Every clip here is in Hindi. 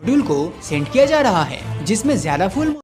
मॉड्यूल को सेंड किया जा रहा है, जिसमें ज्यादा फुल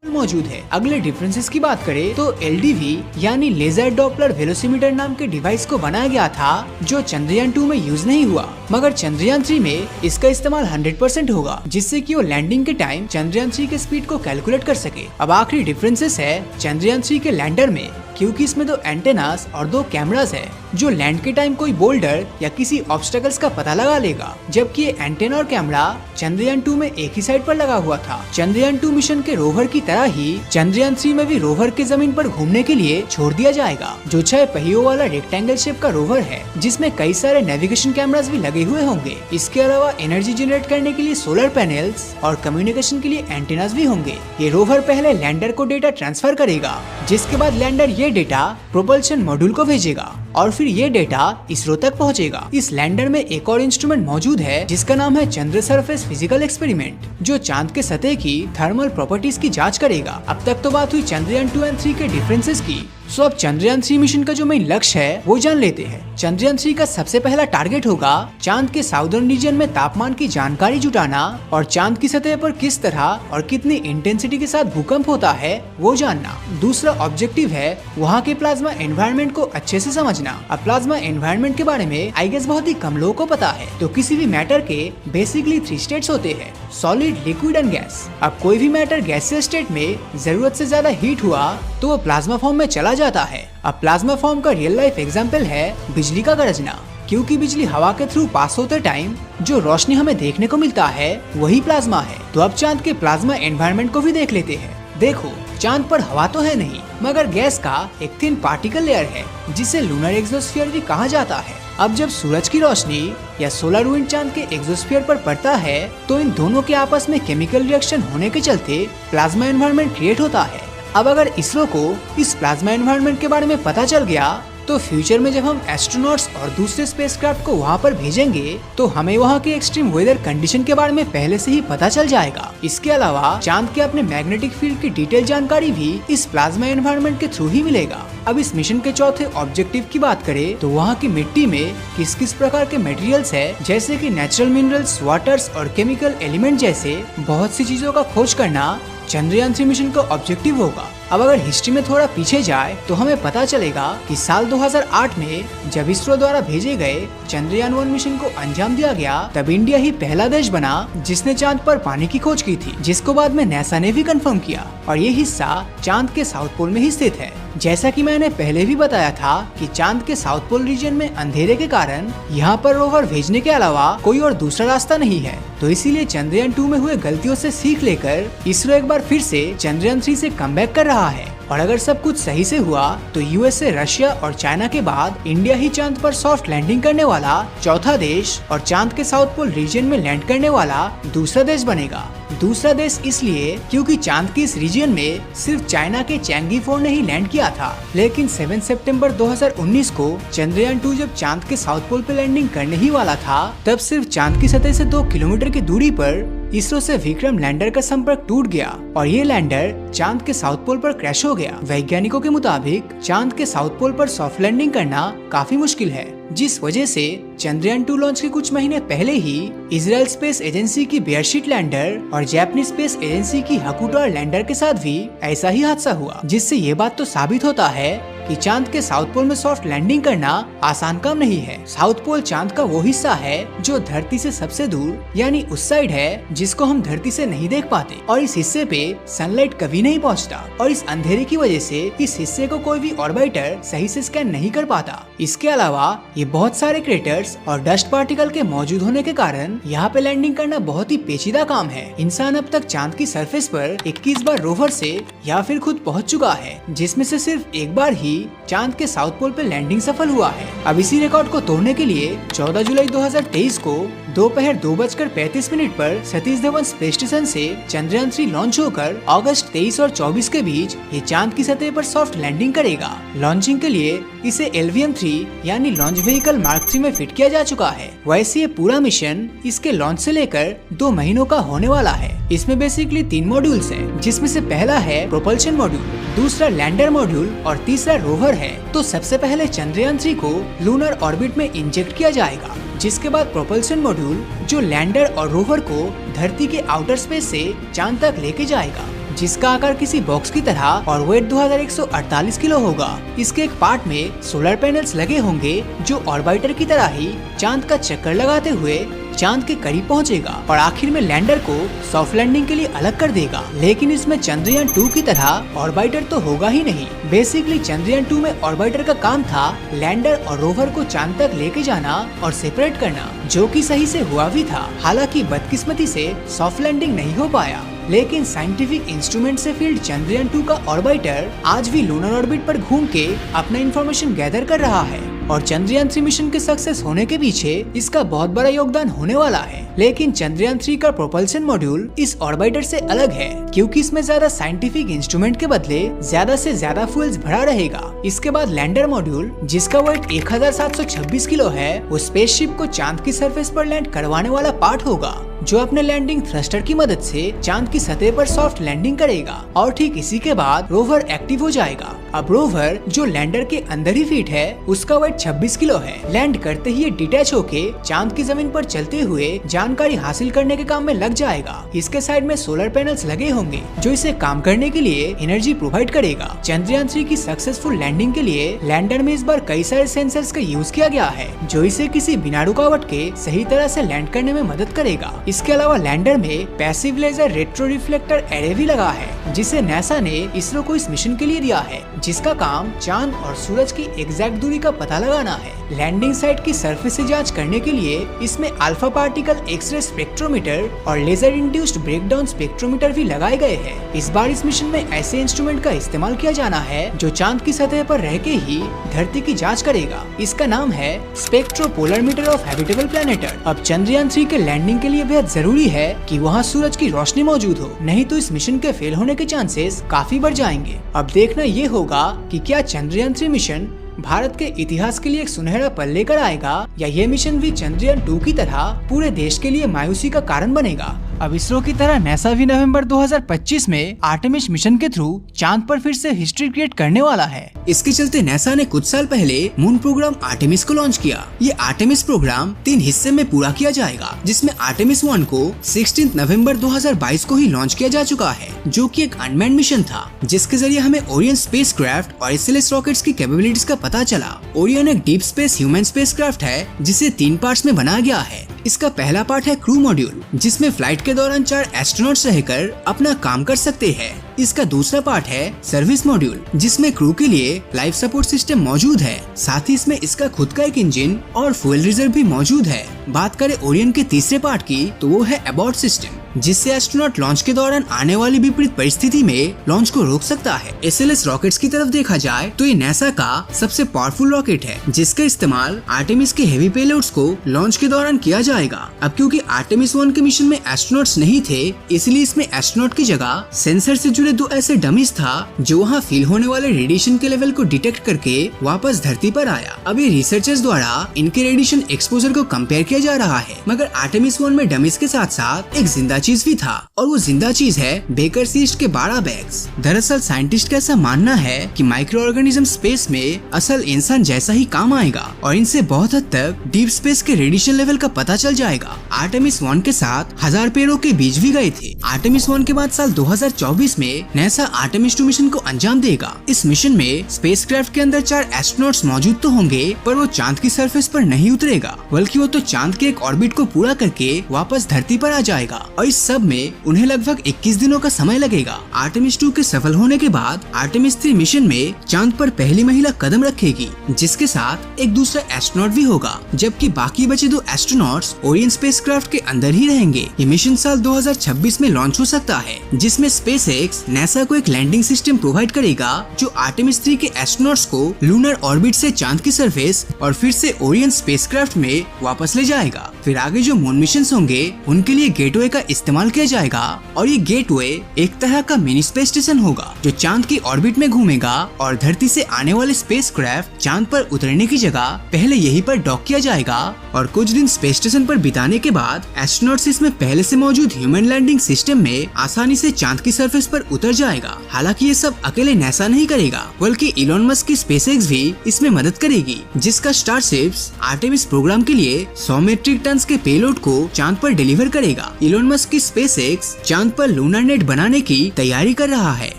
मौजूद है। अगले डिफरेंसेस की बात करें तो LDV यानी लेजर डॉपलर वेलोसिमीटर नाम के डिवाइस को बनाया गया था, जो चंद्रयान 2 में यूज नहीं हुआ, मगर चंद्रयान 3 में इसका इस्तेमाल 100% होगा, जिससे कि वो लैंडिंग के टाइम चंद्रयान 3 के स्पीड को कैलकुलेट कर सके। अब आखिरी डिफरेंसेस है चंद्रयान 3 के लैंडर में, क्योंकि इसमें 2 एंटेनास और 2 कैमरास है, जो लैंड के टाइम कोई बोल्डर या किसी ऑब्स्टेकल्स का पता लगा लेगा, जबकि ये एंटेना और कैमरा चंद्रयान 2 में एक ही साइड पर लगा हुआ था। चंद्रयान 2 मिशन के रोवर की तरह ही चंद्रयान 3 में भी रोवर के जमीन पर घूमने के लिए छोड़ दिया जाएगा, जो 6 पहियों वाला रेक्टेंगल शेप का रोवर है, जिसमें कई सारे नेविगेशन कैमरास भी लगे हुए होंगे। इसके अलावा एनर्जी जनरेट करने के लिए सोलर पैनल्स और कम्युनिकेशन के लिए एंटेनास भी होंगे। ये रोवर पहले लैंडर को डेटा ट्रांसफर करेगा, जिसके बाद लैंडर ये डेटा प्रोपल्शन मॉड्यूल को भेजेगा और फिर ये डेटा इसरो तक पहुंचेगा। इस लैंडर में एक और इंस्ट्रूमेंट मौजूद है, जिसका नाम है चंद्र सरफेस फिजिकल एक्सपेरिमेंट, जो चांद के सतह की थर्मल प्रॉपर्टीज की जांच करेगा। अब तक तो बात हुई चंद्रयान 2 और 3 के डिफरेंसेस की। सो अब चंद्रयान 3 मिशन का जो मेन लक्ष्य है वो जान लेते हैं। चंद्रयान 3 का सबसे पहला टारगेट होगा चांद के साउदर्न रीजन में तापमान की जानकारी जुटाना और चांद की सतह पर किस तरह और कितनी इंटेंसिटी के साथ भूकंप होता है वो जानना। दूसरा ऑब्जेक्टिव है वहाँ के प्लाज्मा एनवायरनमेंट को अच्छे से समझना। अब प्लाज्मा एनवायरनमेंट के बारे में आई गेस बहुत ही कम लोगों को पता है। तो किसी भी मैटर के बेसिकली 3 स्टेट्स होते हैं, सॉलिड, लिक्विड एंड गैस। अब कोई भी मैटर गैसीय स्टेट में जरूरत से ज्यादा हीट हुआ तो वो प्लाज्मा फॉर्म में चला जाता है। अब प्लाज्मा फॉर्म का रियल लाइफ एग्जांपल है बिजली का गरजना, क्योंकि बिजली हवा के थ्रू पास होते टाइम जो रोशनी हमें देखने को मिलता है वही प्लाज्मा है। तो अब चांद के प्लाज्मा एनवायरनमेंट को भी देख लेते हैं। देखो, चांद पर हवा तो है नहीं, मगर गैस का एक थिन पार्टिकल लेयर है, जिसे लूनर एक्सोस्फीयर भी कहा जाता है। अब जब सूरज की रोशनी या सोलर विंड चांद के एक्सोस्फीयर पर पड़ता है तो इन दोनों के आपस में केमिकल रिएक्शन होने के चलते प्लाज्मा एनवायरनमेंट क्रिएट होता है। अब अगर इसरो को इस प्लाज्मा एनवायरनमेंट के बारे में पता चल गया तो फ्यूचर में जब हम एस्ट्रोनॉट्स और दूसरे स्पेसक्राफ्ट को वहाँ पर भेजेंगे तो हमें वहाँ के एक्सट्रीम वेदर कंडीशन के बारे में पहले से ही पता चल जाएगा। इसके अलावा चांद के अपने मैग्नेटिक फील्ड की डिटेल जानकारी भी इस प्लाज्मा एनवायरनमेंट के थ्रू ही मिलेगा। अब इस मिशन के चौथे ऑब्जेक्टिव की बात करें तो वहाँ की मिट्टी में किस किस प्रकार के मटेरियल्स है, जैसे कि नेचुरल मिनरल्स, वाटर्स और केमिकल एलिमेंट जैसे बहुत सी चीजों का खोज करना चंद्रयान 3 मिशन का ऑब्जेक्टिव होगा। अब अगर हिस्ट्री में थोड़ा पीछे जाए तो हमें पता चलेगा कि साल 2008 में जब इसरो द्वारा भेजे गए चंद्रयान 1 मिशन को अंजाम दिया गया, तब इंडिया ही पहला देश बना जिसने चांद पर पानी की खोज की थी, जिसको बाद में नासा ने भी कंफर्म किया। और ये हिस्सा चांद के साउथ पोल में ही स्थित है। जैसा कि मैंने पहले भी बताया था कि चांद के साउथ पोल रीजन में अंधेरे के कारण यहाँ पर रोवर भेजने के अलावा कोई और दूसरा रास्ता नहीं है। तो इसीलिए चंद्रयान 2 में हुए गलतियों से सीख लेकर इसरो एक बार फिर से चंद्रयान 3 से कमबैक कर रहा है। और अगर सब कुछ सही से हुआ तो USA, रशिया और चाइना के बाद इंडिया ही चांद पर सॉफ्ट लैंडिंग करने वाला चौथा देश और चांद के साउथ पोल रीजन में लैंड करने वाला दूसरा देश बनेगा। दूसरा देश इसलिए क्योंकि चांद के इस रीजन में सिर्फ चाइना के चैंगी 4 ने ही लैंड किया था, लेकिन 7 सितंबर 2019 को चंद्रयान 2 जब चांद के साउथ पोल पे लैंडिंग करने ही वाला था, तब सिर्फ चांद की सतह से 2 किलोमीटर की दूरी पर इसरो से विक्रम लैंडर का संपर्क टूट गया और ये लैंडर चांद के साउथ पोल पर क्रैश हो गया। वैज्ञानिकों के मुताबिक चांद के साउथ पोल पर सॉफ्ट लैंडिंग करना काफी मुश्किल है, जिस वजह से चंद्रयान 2 लॉन्च के कुछ महीने पहले ही इजराइल स्पेस एजेंसी की बेयरशीट लैंडर और जापानीज स्पेस एजेंसी की हकुटोर लैंडर के साथ भी ऐसा ही हादसा हुआ, जिससे ये बात तो साबित होता है कि चांद के साउथ पोल में सॉफ्ट लैंडिंग करना आसान काम नहीं है। साउथ पोल चांद का वो हिस्सा है जो धरती से सबसे दूर, यानी उस साइड है जिसको हम धरती से नहीं देख पाते, और इस हिस्से पे सनलाइट कभी नहीं पहुंचता, और इस अंधेरे की वजह से इस हिस्से को कोई भी ऑर्बिटर सही से स्कैन नहीं कर पाता। इसके अलावा ये बहुत सारे क्रेटर्स और डस्ट पार्टिकल के मौजूद होने के कारण यहाँ पे लैंडिंग करना बहुत ही पेचीदा काम है। इंसान अब तक चांद की सरफेस पर 21 बार रोवर से या फिर खुद पहुँच चुका है, जिसमें से सिर्फ एक बार ही चांद के साउथ पोल पे लैंडिंग सफल हुआ है। अब इसी रिकॉर्ड को तोड़ने के लिए 14 जुलाई 2023 को दोपहर 2:35 पर सतीश धवन स्पेस स्टेशन से चंद्रयान 3 लॉन्च होकर अगस्त 23 और 24 के बीच ये चांद की सतह पर सॉफ्ट लैंडिंग करेगा। लॉन्चिंग के लिए इसे LVM-3 यानी लॉन्च व्हीकल मार्क 3 में फिट किया जा चुका है। वैसे ये पूरा मिशन इसके लॉन्च से लेकर 2 महीनों का होने वाला है। इसमें बेसिकली 3 मॉड्यूल्स हैं, जिसमें से पहला है प्रोपल्शन मॉड्यूल, दूसरा लैंडर मॉड्यूल और तीसरा रोवर है। तो सबसे पहले चंद्रयान 3 को लूनर ऑर्बिट में इंजेक्ट किया जाएगा। जिसके बाद प्रोपल्शन मॉड्यूल जो लैंडर और रोवर को धरती के आउटर स्पेस से चांद तक लेके जाएगा, जिसका आकार किसी बॉक्स की तरह और वेट 2148 किलो होगा। इसके एक पार्ट में सोलर पैनल्स लगे होंगे जो ऑर्बिटर की तरह ही चांद का चक्कर लगाते हुए चांद के करीब पहुंचेगा और आखिर में लैंडर को सॉफ्ट लैंडिंग के लिए अलग कर देगा। लेकिन इसमें चंद्रयान 2 की तरह ऑर्बिटर तो होगा ही नहीं। बेसिकली चंद्रयान 2 में ऑर्बिटर का काम था लैंडर और रोवर को चांद तक लेके जाना और सेपरेट करना, जो कि सही से हुआ भी था। हालांकि बदकिस्मती से सॉफ्ट लैंडिंग नहीं हो पाया, लेकिन साइंटिफिक इंस्ट्रूमेंट से फील्ड चंद्रयान 2 का ऑर्बिटर आज भी लूनर ऑर्बिट पर घूम के अपना इंफॉर्मेशन गैदर कर रहा है और चंद्रयान 3 मिशन के सक्सेस होने के पीछे इसका बहुत बड़ा योगदान होने वाला है। लेकिन चंद्रयान 3 का प्रोपल्शन मॉड्यूल इस ऑर्बिटर से अलग है, क्योंकि इसमें ज्यादा साइंटिफिक इंस्ट्रूमेंट के बदले ज्यादा से ज्यादा फ्यूल्स भरा रहेगा। इसके बाद लैंडर मॉड्यूल, जिसका वेट 1726 किलो है, वो स्पेसशिप को चांद की सरफेस पर लैंड करवाने वाला पार्ट होगा, जो अपने लैंडिंग थ्रस्टर की मदद से चांद की सतह पर सॉफ्ट लैंडिंग करेगा। और ठीक इसी के बाद रोवर एक्टिव हो जाएगा। अब रोवर, जो लैंडर के अंदर ही फिट है, उसका वेट 26 किलो है। लैंड करते ही ये डिटैच होके चांद की जमीन पर चलते हुए जानकारी हासिल करने के काम में लग जाएगा। इसके साइड में सोलर पैनल्स लगे होंगे जो इसे काम करने के लिए एनर्जी प्रोवाइड करेगा। चंद्रयान 3 की सक्सेसफुल लैंडिंग के लिए लैंडर में इस बार कई सारे सेंसर्स का यूज किया गया है, जो इसे किसी बिना रुकावट के सही तरह से लैंड करने में मदद करेगा। इसके अलावा लैंडर में passive laser retro reflector array भी लगा है, जिसे नासा ने इसरो को इस मिशन के लिए दिया है, जिसका काम चांद और सूरज की एग्जैक्ट दूरी का पता लगाना है। लैंडिंग साइट की सरफेस से जांच करने के लिए इसमें अल्फा पार्टिकल एक्सरे स्पेक्ट्रोमीटर और लेजर इंड्यूस्ड ब्रेकडाउन स्पेक्ट्रोमीटर भी लगाए गए हैं। इस बार इस मिशन में ऐसे इंस्ट्रूमेंट का इस्तेमाल किया जाना है जो चांद की सतह पर रह के ही धरती की जांच करेगा। इसका नाम है स्पेक्ट्रोपोलरमीटर ऑफ हैबिटेबल प्लैनेटर। अब चंद्रयान 3 के लैंडिंग के लिए बेहद जरूरी है कि वहाँ सूरज की रोशनी मौजूद हो, नहीं तो इस मिशन के फेल होने के चांसेस काफी बढ़ जाएंगे। अब देखना ये होगा कि क्या चंद्रयान 3 मिशन भारत के इतिहास के लिए एक सुनहरा पल लेकर आएगा, या ये मिशन भी चंद्रयान 2 की तरह पूरे देश के लिए मायूसी का कारण बनेगा। अब इसरो की तरह नासा भी नवंबर 2025 में आर्टेमिस मिशन के थ्रू चांद पर फिर से हिस्ट्री क्रिएट करने वाला है। इसके चलते नासा ने कुछ साल पहले मून प्रोग्राम आर्टेमिस को लॉन्च किया। ये आर्टेमिस प्रोग्राम 3 हिस्से में पूरा किया जाएगा, जिसमें आर्टेमिस 1 को 16 नवंबर 2022 को ही लॉन्च किया जा चुका है, जो कि एक अनमैन्ड मिशन था, जिसके जरिए हमें ओरियन स्पेसक्राफ्ट और एसएलएस रॉकेट्स की कैपेबिलिटीज का पता चला। ओरियन एक डीप स्पेस ह्यूमन स्पेसक्राफ्ट है, जिसे 3 पार्ट्स में बनाया गया है। इसका पहला पार्ट है क्रू मॉड्यूल, जिसमें फ्लाइट के दौरान 4 एस्ट्रोनॉट्स रहकर अपना काम कर सकते हैं। इसका दूसरा पार्ट है सर्विस मॉड्यूल, जिसमें क्रू के लिए लाइफ सपोर्ट सिस्टम मौजूद है। साथ ही इसमें इसका खुद का एक इंजन और फ्यूल रिजर्व भी मौजूद है। बात करें ओरियन के तीसरे पार्ट की, तो वो है अबॉर्ट सिस्टम, जिससे एस्ट्रोनॉट लॉन्च के दौरान आने वाली विपरीत परिस्थिति में लॉन्च को रोक सकता है। एसएलएस रॉकेट्स की तरफ देखा जाए तो ये नासा का सबसे पावरफुल रॉकेट है, जिसका इस्तेमाल आर्टेमिस के हेवी पेलोड्स को लॉन्च के दौरान किया जाएगा। अब क्योंकि आर्टेमिस 1 के मिशन में एस्ट्रोनॉट्स नहीं थे, इसलिए इसमें एस्ट्रोनॉट की जगह सेंसर से जुड़े 2 ऐसे डमीज था जो वहाँ फील होने वाले रेडिएशन के लेवल को डिटेक्ट करके वापस धरती पर आया। अभी रिसर्चर्स द्वारा इनके रेडिएशन एक्सपोजर को कंपेयर किया जा रहा है, मगर आर्टेमिस 1 में डमीज के साथ साथ एक जिंदा चीज भी था, और वो जिंदा चीज है बेकर सीस्ट के 12 बैग्स। दरअसल साइंटिस्ट का ऐसा मानना है कि माइक्रो ऑर्गेनिज्म स्पेस में असल इंसान जैसा ही काम आएगा और इनसे बहुत हद तक डीप स्पेस के रेडिएशन लेवल का पता चल जाएगा। आर्टेमिस 1 के साथ 1000 पेड़ों के बीज भी गए थे। आर्टेमिस 1 के बाद साल 2024 में नासा आर्टेमिस 2 मिशन को अंजाम देगा। इस मिशन में स्पेसक्राफ्ट के अंदर 4 एस्ट्रोनॉट्स मौजूद तो होंगे, पर वो चांद की सरफेस पर नहीं उतरेगा, बल्कि वो तो चांद के एक ऑर्बिट को पूरा करके वापस धरती पर आ जाएगा, और इस सब में उन्हें लगभग 21 दिनों का समय लगेगा। आर्टेमिस 2 के सफल होने के बाद आर्टेमिस 3 मिशन में चांद पर पहली महिला कदम रखेगी, जिसके साथ एक दूसरा एस्ट्रोनॉट भी होगा, जबकि बाकी बचे 2 एस्ट्रोनॉट्स ओरियन स्पेसक्राफ्ट के अंदर ही रहेंगे। ये मिशन साल 2026 में लॉन्च हो सकता है, जिसमें स्पेसएक्स नासा को एक लैंडिंग सिस्टम प्रोवाइड करेगा, जो आर्टेमिस 3 के एस्ट्रोनॉट्स को लूनर ऑर्बिट से चांद की सरफेस और फिर से ओरियन स्पेसक्राफ्ट में वापस ले जाएगा। फिर आगे जो मून मिशन होंगे उनके लिए गेटवे का इस्तेमाल किया जाएगा और ये गेटवे एक तरह का मिनी स्पेस स्टेशन होगा जो चांद की ऑर्बिट में घूमेगा और धरती से आने वाले स्पेसक्राफ्ट चांद पर उतरने की जगह पहले यहीं पर डॉक किया जाएगा और कुछ दिन स्पेस स्टेशन पर बिताने के बाद एस्ट्रोनॉट्स इसमें पहले से मौजूद ह्यूमन लैंडिंग सिस्टम में आसानी से चांद की सरफेस पर उतर जाएगा। हालांकि ये सब अकेले नासा नहीं करेगा बल्कि इलॉन मस्क की स्पेसएक्स भी इसमें मदद करेगी, जिसका स्टारशिप्स आर्टेमिस प्रोग्राम के लिए 100 मीट्रिक टन के पेलोड को चांद पर डिलीवर करेगा। इलॉन मस्क की स्पेसएक्स चांद पर लूनर नेट बनाने की तैयारी कर रहा है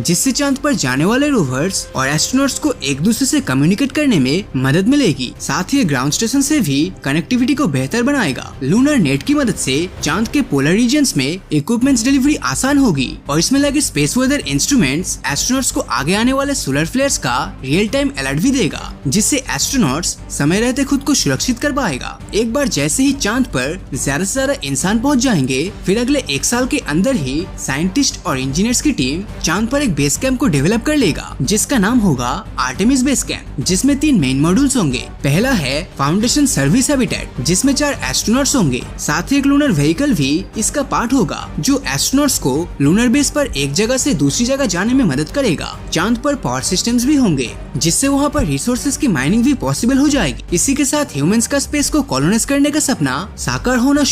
जिससे चांद पर जाने वाले रोवर्स और एस्ट्रोनॉट्स को एक दूसरे से कम्युनिकेट करने में मदद मिलेगी। साथ ही ग्राउंड स्टेशन से भी कनेक्टिविटी को बेहतर बनाएगा। लूनर नेट की मदद से चांद के पोलर रीजन्स में इक्विपमेंट्स डिलीवरी आसान होगी और इसमें लगे स्पेस वेदर इंस्ट्रूमेंट्स एस्ट्रोनॉट्स को आगे आने वाले सोलर फ्लेयर्स का रियल टाइम अलर्ट भी देगा, जिससे एस्ट्रोनॉट्स समय रहते खुद को सुरक्षित कर पाएगा। एक बार जैसे ही चांद पर ज्यादा से ज्यादा इंसान पहुंच जाएंगे, फिर अगले 1 साल के अंदर ही साइंटिस्ट और इंजीनियर्स की टीम चांद पर एक बेस कैंप को डेवलप कर लेगा जिसका नाम होगा आर्टेमिस बेस कैंप, जिसमें 3 मेन मॉड्यूल्स होंगे। पहला है फाउंडेशन सर्विस हैबिटेट जिसमें 4 एस्ट्रोनॉट्स होंगे। साथ ही एक लूनर व्हीकल भी इसका पार्ट होगा जो एस्ट्रोनॉट्स को लूनर बेस पर एक जगह से दूसरी जगह जाने में मदद करेगा। चांद पर पावर सिस्टम्स भी होंगे जिससे वहाँ पर रिसोर्सेज की माइनिंग भी पॉसिबल हो जाएगी। इसी के साथ ह्यूमंस का स्पेस को कॉलोनाइज करने का सपना साकार होना